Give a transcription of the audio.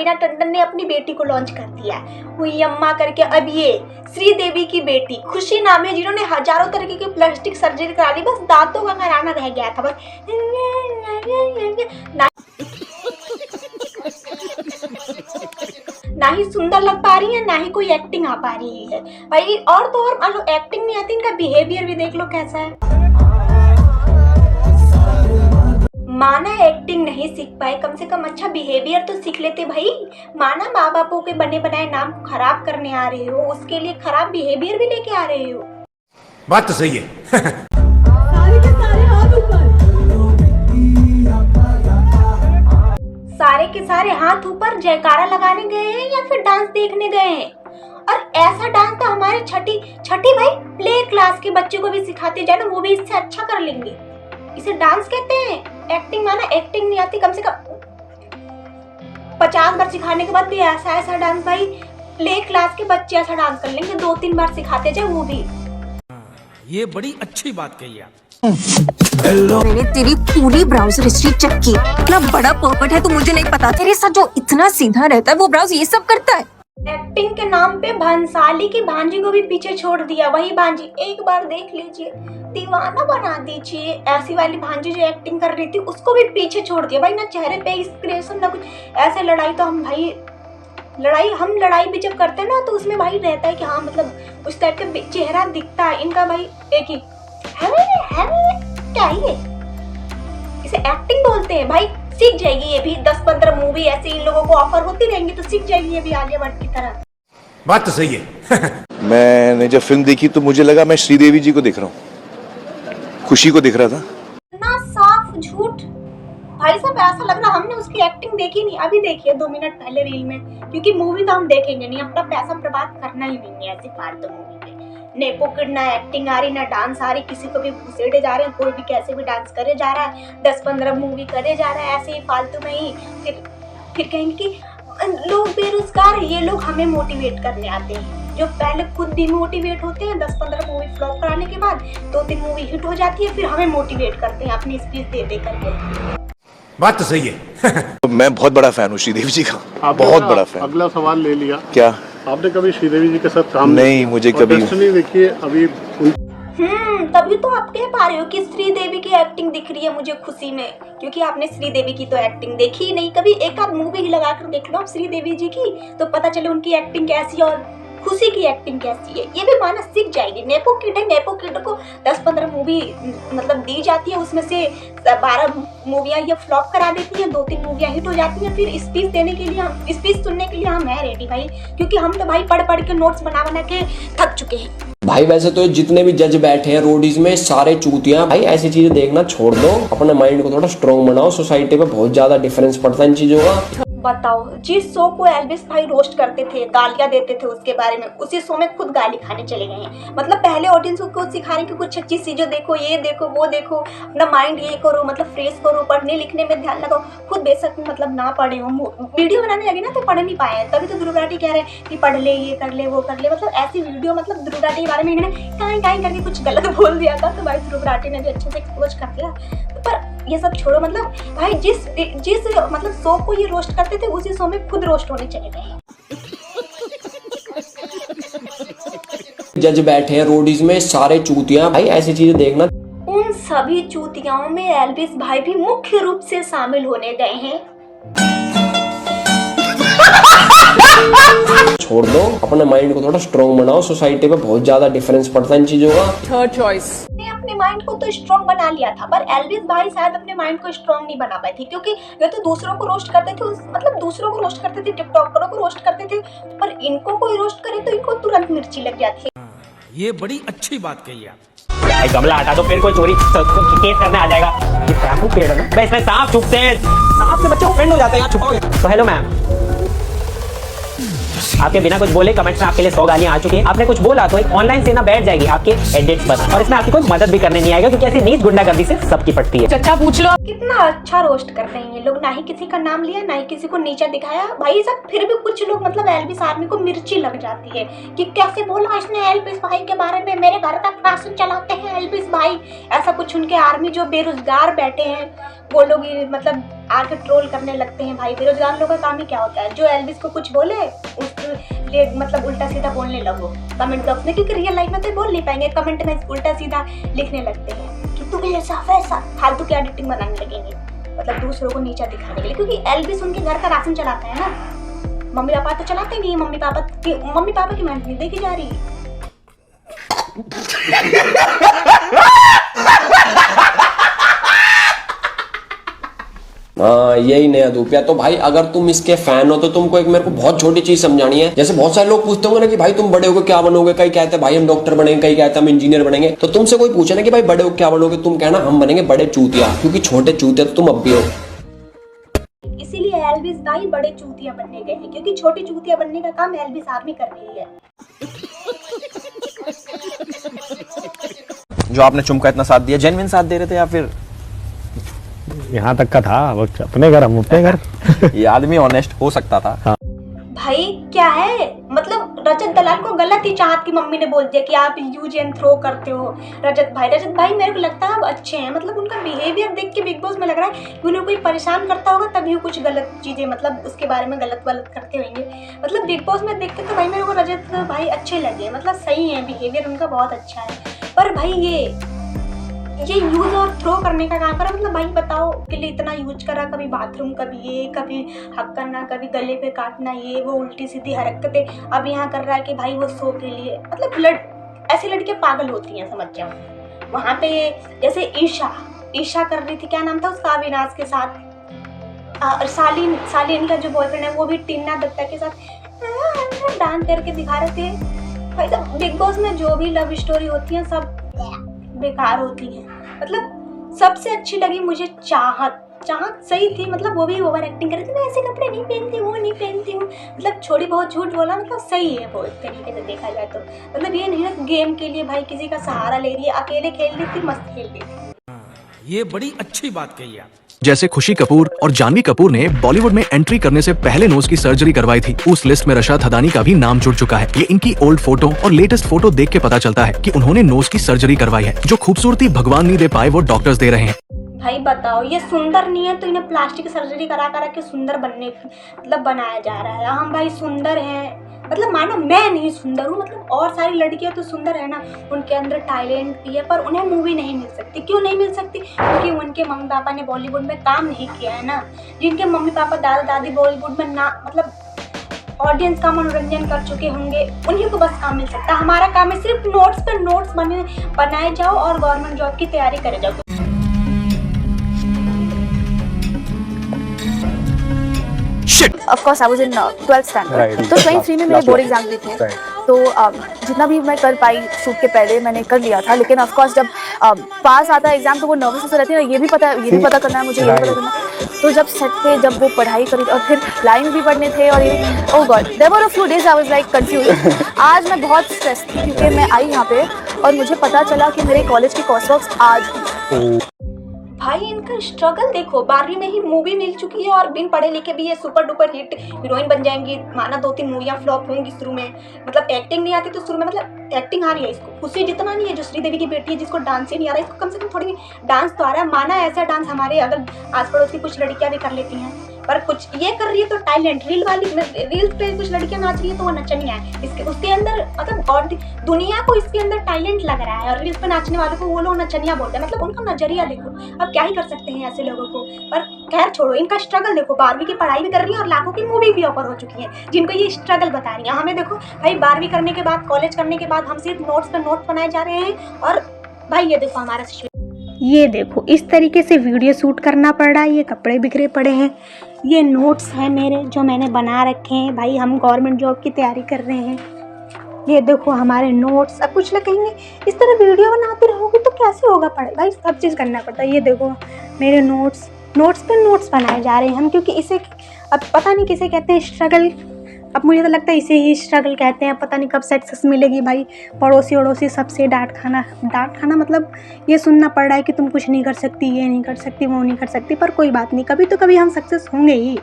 रवीना टंडन ने अपनी बेटी को लॉन्च कर दिया हुई अम्मा करके। अब ये श्रीदेवी की बेटी खुशी नाम है, जिन्होंने हजारों तरीके की प्लास्टिक सर्जरी करा ली, बस दांतों का कराना रह गया था बस। ना ही सुंदर लग पा रही है, ना ही कोई एक्टिंग आ पा रही है भाई। और तो और मान लो एक्टिंग नहीं आती, इनका बिहेवियर भी देख लो कैसा है। माना एक्टिंग नहीं सीख पाए, कम से कम अच्छा बिहेवियर तो सीख लेते भाई। माना माँ बापों के बने बनाए नाम को खराब करने आ रहे हो, उसके लिए खराब बिहेवियर भी लेके आ रहे हो। बात तो सही है। सारे के सारे हाथ ऊपर, सारे के सारे हाथ ऊपर जयकारा लगाने गए हैं या फिर डांस देखने गए हैं? और ऐसा डांस तो हमारे छठी भाई प्ले क्लास के बच्चे को भी सिखाते जाए ना, वो भी इससे अच्छा कर लेंगे। इसे डांस कहते हैं। एक्टिंग माना एक्टिंग नहीं आती, कम से कम 50 बार सिखाने के बाद भी ऐसा डांस भाई प्ले क्लास के बच्चे ऐसा डांस कर लेंगे, 2-3 बार सिखाते जाए वो भी। ये बड़ी अच्छी बात कही आप। मैंने तेरी पूरी ब्राउजर हिस्ट्री चेक की, इतना बड़ा पॉकेट है तो मुझे नहीं पता तेरे साथ जो इतना सीधा रहता है वो ब्राउज ये सब करता है। एक्टिंग के नाम पे भंसाली की भांजी को भी पीछे छोड़ दिया। वही भांजी एक बार देख लीजिए, दीवाना बना दीजिए। ऐसी वाली भांजी जो एक्टिंग कर रही थी उसको भी पीछे छोड़ दिया भाई। ना चेहरे पे एक्सप्रेशन ना कुछ। ऐसे लड़ाई तो हम भाई लड़ाई भी जब करते हैं ना तो उसमें भाई रहता है कि हाँ मतलब उस टाइप का चेहरा दिखता है। इनका भाई एक ही है क्या ये, इसे एक्टिंग बोलते हैं भाई। सीख जाएगी ये भी, 10-15 मूवी ऐसे इन लोगों को ऑफर होती रहेंगी तो सीख जाएगी ये भी आगे बढ़ की तरह। बात तो सही है। मैंने जब फिल्म देखी तो मुझे लगा मैं श्रीदेवी जी को देख रहा हूँ, खुशी को दिख रहा था। ना साफ झूठ भाई साहब, ऐसा लग रहा हमने उसकी एक्टिंग देखी नहीं। अभी देखिए 2 मिनट पहले रील में, क्योंकि मूवी तो हम देखेंगे नहीं, अपना पैसा बर्बाद करना ही नहीं है ऐसी फालतू मूवी पे। नेपो किड ना एक्टिंग आ रही ना डांस आ रही, किसी को भी घुसेड़े जा रहे हैं, कोई भी कैसे भी डांस करे जा रहा है, 10-15 मूवी करे जा रहा है ऐसे ही फालतू में ही। फिर कहेंगे कि लोग बेरोजगार है, ये लोग हमें मोटिवेट करने आते हैं, जो पहले खुद डिमोटिवेट होते हैं। 10-15 मूवी फ्लॉप कराने के बाद 2-3 मूवी हिट हो जाती है, फिर हमें मोटिवेट करते हैं अपनी स्पीच दे करके। बात तो सही है। तो मैं बहुत बड़ा फैन हूँ श्रीदेवी जी का, बहुत बड़ा फैन। अगला सवाल ले लिया क्या आपने कभी श्रीदेवी जी के साथ काम नहीं, मुझे कभी देखिए अभी तभी तो आप कह पा रहे हो कि श्रीदेवी की एक्टिंग दिख रही है मुझे खुशी में, क्योंकि आपने श्रीदेवी की तो एक्टिंग देखी ही नहीं कभी। एक आध मूवी ही लगा कर देख लो आप श्रीदेवी जी की, तो पता चले उनकी एक्टिंग कैसी है और खुशी की एक्टिंग कैसी है। ये भी माना सीख जाएगी। नेपो किड है, नेपो किड को 10-15 मूवी मतलब दी जाती है, उसमें से 12 मूवियाँ ये फ्लॉप करा देती हैं, 2-3 मूवियाँ हिट हो जाती हैं। फिर स्पीच देने के लिए हम स्पीच सुनने के लिए हम है रेडी भाई, क्योंकि हम तो भाई पढ़ के नोट्स बना के थक चुके हैं भाई। वैसे तो जितने भी जज बैठे हैं रोडीज में सारे चूतियां भाई। ऐसी चीजें देखना छोड़ दो, अपने माइंड को थोड़ा स्ट्रॉन्ग बनाओ। सोसाइटी पे बहुत ज्यादा डिफरेंस पड़ता है इन चीजों का। बताओ, जिस शो को एल्विस भाई रोस्ट करते थे, गालियां देते थे उसके बारे में, उसी शो में खुद गाली खाने चले गए हैं। मतलब पहले ऑडियंस को सिखा रहे कि कुछ अच्छी चीजें देखो, ये देखो वो देखो, अपना माइंड ये करो, मतलब फ्रेश करो, पढ़ने लिखने में ध्यान लगाओ। खुद बेशक मतलब ना पढ़े हो, वीडियो बनाने लगे ना तो पढ़ नहीं पाए, तभी तो ध्रुव राठी कह रहे हैं कि पढ़ ले, ये कर ले, वो कर ले। मतलब ऐसी वीडियो, मतलब ध्रुव राठी के बारे में इन्होंने काई करके कुछ गलत बोल दिया था, तो भाई ध्रुव राठी ने भी अच्छे से एक्सपोज कर दिया। पर ये सब छोड़ो, मतलब भाई जिस मतलब शो को ये रोस्ट करते थे उसी शो में खुद रोस्ट होने चले गए। जज बैठे हैं रोडीज में सारे चूतियां भाई। ऐसी चीजें देखना। उन सभी चूतियाओं में एल्विस भाई भी मुख्य रूप से शामिल होने गए हैं। छोड़ दो, अपने माइंड को थोड़ा स्ट्रॉन्ग बनाओ। सोसाइटी पे बहुत ज्यादा डिफरेंस पड़ता है इन चीजों का। Third choice. अपने माइंड को तो स्ट्रॉन्ग बना लिया था, पर एल्विस भाई शायद अपने माइंड को स्ट्रॉन्ग नहीं बना पाए थे, क्योंकि ये तो दूसरों को रोस्ट करते थे, मतलब दूसरों को रोस्ट करते थे, टिकटॉकरों को रोस्ट करते थे, पर इनको कोई रोस्ट करे तो इनको तुरंत मिर्ची लग जाती है। ये बड़ी अच्छी बात कही आप। भाई गमला हटा दो, फिर कोई चोरी केस करने आ जाएगा। ये बैम्बू पेड़ है ना, इसमें सांप छुपते हैं, सांप से बच्चे ऑफेंड हो जाते हैं। छुपाओ तो। हेलो मैम, आपके बिना कुछ बोले कमेंट्स में आपके लिए 100 गालियां आ चुकी हैं। आपने कुछ बोला तो एक ऑनलाइन सेना बैठ जाएगी आपके एडिट्स पर, और इसमें आपकी कोई मदद भी करने नहीं आएगा, क्योंकि ऐसी नीच गुंडागर्दी से सबकी पड़ती है। चचा पूछ लो कितना अच्छा रोस्ट कर रहे हैं ये लोग, ना ही किसी का नाम लिया, ना ही किसी को नीचा दिखाया भाई साहब। फिर भी कुछ लोग मतलब एल्विस आर्मी को मिर्ची लग जाती है कि कैसे बोला इसने एल्विस भाई के बारे में, मेरे घर तक राशन चलाते हैं एल्विस भाई। ऐसा कुछ उनके आर्मी जो बेरोजगार बैठे हैं वो लोग मतलब आके ट्रोल करने लगते हैं। भाई बेरोजगार लोगों का काम ही क्या होता है, जो एल्विस को कुछ बोले उसके लिए मतलब उल्टा सीधा बोलने लगो कमेंट बॉक्स में, क्योंकि रियल लाइफ में तो बोल नहीं पाएंगे, कमेंट में उल्टा सीधा लिखने लगते हैं कि तुम ऐसा वैसा फालतू की एडिटिंग बनाने लगेंगे, मतलब दूसरों को नीचा दिखाने के लिए। क्योंकि एल्विस उनके घर का राशन चलाता है ना, मम्मी पापा तो चलाते नहीं है, मम्मी पापा की मेहनत नहीं देखी जा रही। यही नया धूपिया। तो भाई अगर तुम इसके फैन हो तो तुमको एक मेरे को बहुत छोटी चीज समझानी है। जैसे बहुत सारे लोग पूछते होंगे ना कि भाई तुम बड़े होकर क्या बनोगे, कई कहते हैं भाई हम डॉक्टर बनेंगे, कई कहते हैं हम इंजीनियर बनेंगे। तो तुमसे कोई पूछे ना कि भाई बड़े होकर क्या बनोगे, तुम कहना हम बनेंगे बड़े चूतिया, क्योंकि छोटे चूतिया तो तुम अब भी हो। इसीलिए एल्विस भाई बड़े चूतिया बनने गए हैं, क्योंकि छोटे चूतिया बनने का काम एल्विस आर्मी कर रही है। जो आपने चुमका इतना साथ दिया, जेन्युइन साथ दे रहे थे या फिर यहाँ तक का था, वो अपने घर हम अपने घर। ये आदमी ऑनेस्ट हो सकता था। हाँ। भाई क्या है, मतलब रजत दलाल को गलत ही चाहत की मम्मी ने बोल दिया कि आप यूज एंड थ्रो करते हो। रजत भाई मेरे को लगता है अब अच्छे हैं, मतलब उनका बिहेवियर देख के बिग बॉस में लग रहा है कि उन्हें कोई परेशान करता होगा तभी वो कुछ गलत चीजें मतलब उसके बारे में गलत करते होंगे। मतलब बिग बॉस में देख के तो भाई मेरे को रजत भाई अच्छे लगे, मतलब सही है, बिहेवियर उनका बहुत अच्छा है। पर भाई ये यूज और थ्रो करने का काम करा, मतलब भाई बताओ के लिए इतना यूज करा, कभी बाथरूम, कभी ये, कभी हक करना, कभी गले पे काटना, ये वो उल्टी सीधी हरकतें। अब यहाँ कर रहा है कि भाई वो शो के लिए, मतलब ऐसी लड़कियां पागल होती हैं, समझ जाओ। वहाँ पे जैसे ईशा कर रही थी, क्या नाम था उसका, अविनाश के साथ, सालिन का जो बॉयफ्रेंड है वो भी टीना दत्ता के साथ डांस करके दिखा रहे थे। भाई साहब बिग बॉस में जो भी लव स्टोरी होती है सब बेकार होती है। मतलब सबसे अच्छी लगी मुझे चाहत सही थी, मतलब वो भी ओवर एक्टिंग कर रही थी, मैं ऐसे कपड़े नहीं पहनती हूँ, नहीं पहनती हूँ, मतलब छोड़ी बहुत झूठ बोला, मतलब सही है वो एक तरीके से देखा जाए तो। मतलब ये नहीं ना गेम के लिए भाई किसी का सहारा ले रही है, अकेले खेल रही थी, मस्त खेल रही थी। ये बड़ी अच्छी बात कही आप। जैसे खुशी कपूर और जानवी कपूर ने बॉलीवुड में एंट्री करने से पहले नोज की सर्जरी करवाई थी, उस लिस्ट में रशा थदानी का भी नाम जुड़ चुका है। ये इनकी ओल्ड फोटो और लेटेस्ट फोटो देख के पता चलता है कि उन्होंने नोज की सर्जरी करवाई है। जो खूबसूरती भगवान नहीं दे पाए वो डॉक्टर्स दे रहे हैं। भाई बताओ, ये सुंदर नहीं है तो इन्हें प्लास्टिक सर्जरी करा के सुंदर बनने मतलब बनाया जा रहा है। हम भाई सुंदर हैं, मतलब मानो मैं नहीं सुंदर हूँ, मतलब और सारी लड़कियां तो सुंदर है ना, उनके अंदर टैलेंट भी है, पर उन्हें मूवी नहीं मिल सकती। क्यों नहीं मिल सकती? क्योंकि उनके मम्मी पापा ने बॉलीवुड में काम नहीं किया है ना। जिनके मम्मी पापा दादा दादी बॉलीवुड में ना मतलब ऑडियंस का मनोरंजन कर चुके होंगे, उन्हीं को बस काम मिल सकता है। हमारा काम है सिर्फ नोट्स पर नोट्स बनाए जाओ और गवर्नमेंट जॉब की तैयारी करे जाओ। Of course, I was in 12th standard. तो 23 में मेरे बोर्ड एग्जाम भी थे, तो जितना भी मैं कर पाई शूट के पहले मैंने कर लिया था। लेकिन ऑफ कोर्स जब पास आता है एग्जाम तो वो नर्वसनेस रहती है ना, ये भी पता करना है मुझे, ये भी पता करना है। तो जब सेट पे जब वो पढ़ाई करी और फिर लाइन भी पढ़ने थे और ये oh God, there were a few days I was like confuse. आज मैं बहुत स्ट्रेस थी क्योंकि मैं आई यहाँ पे और मुझे पता चला कि मेरे कॉलेज के कोर्स वर्क्स आज भाई इनका स्ट्रगल देखो, 12वीं में ही मूवी मिल चुकी है और बिन पढ़े लिखे भी ये सुपर डुपर हिट हीरोइन बन जाएंगी। माना 2-3 मूवियाँ फ्लॉप होंगी शुरू में, मतलब एक्टिंग नहीं आती तो शुरू में मतलब एक्टिंग आ रही है इसको, खुशी जितना नहीं है जो श्रीदेवी की बेटी है जिसको डांस ही नहीं आ रहा है, इसको कम से कम थोड़ी डांस तो आ रहा है। माना ऐसा डांस हमारे अगर आस पड़ोस की कुछ लड़कियां भी कर लेती हैं, पर कुछ ये कर रही है तो टैलेंट। रील्स पे कुछ लड़कियां नाच रही है तो वो नचनिया है, इसके उसके अंदर मतलब और दुनिया को इसके अंदर टैलेंट लग रहा है, और रील्स पे नाचने वालों को वो लोग नचनिया बोलते हैं। मतलब उनका नजरिया देखो, अब क्या ही कर सकते हैं ऐसे लोगों को। पर खैर छोड़ो, इनका स्ट्रगल देखो, 12वीं की पढ़ाई भी कर रही है और लाखों की मूवी भी ऑफर हो चुकी है जिनको ये स्ट्रगल बता रही है। हमें देखो भाई 12वीं करने के बाद, कॉलेज करने के बाद हम सिर्फ नोट्स पे नोट्स बनाए जा रहे हैं। और भाई ये देखो हमारा सिचुएशन, ये देखो इस तरीके से वीडियो शूट करना पड़ रहा है, ये कपड़े बिखरे पड़े हैं, ये नोट्स हैं मेरे जो मैंने बना रखे हैं। भाई हम गवर्नमेंट जॉब की तैयारी कर रहे हैं, ये देखो हमारे नोट्स। अब कुछ लोग कहेंगे इस तरह वीडियो बनाते रहोगे तो कैसे होगा पढ़ाई, भाई सब चीज़ करना पड़ता है। ये देखो मेरे नोट्स पे नोट्स बनाए जा रहे हैं हम, क्योंकि इसे अब पता नहीं किसे कहते हैं स्ट्रगल। अब मुझे तो लगता है इसे ही स्ट्रगल कहते हैं। पता नहीं कब सक्सेस मिलेगी भाई, पड़ोसी वड़ोसी सबसे डांट खाना मतलब ये सुनना पड़ रहा है कि तुम कुछ नहीं कर सकती, ये नहीं कर सकती, वो नहीं कर सकती। पर कोई बात नहीं, कभी तो कभी हम सक्सेस होंगे ही।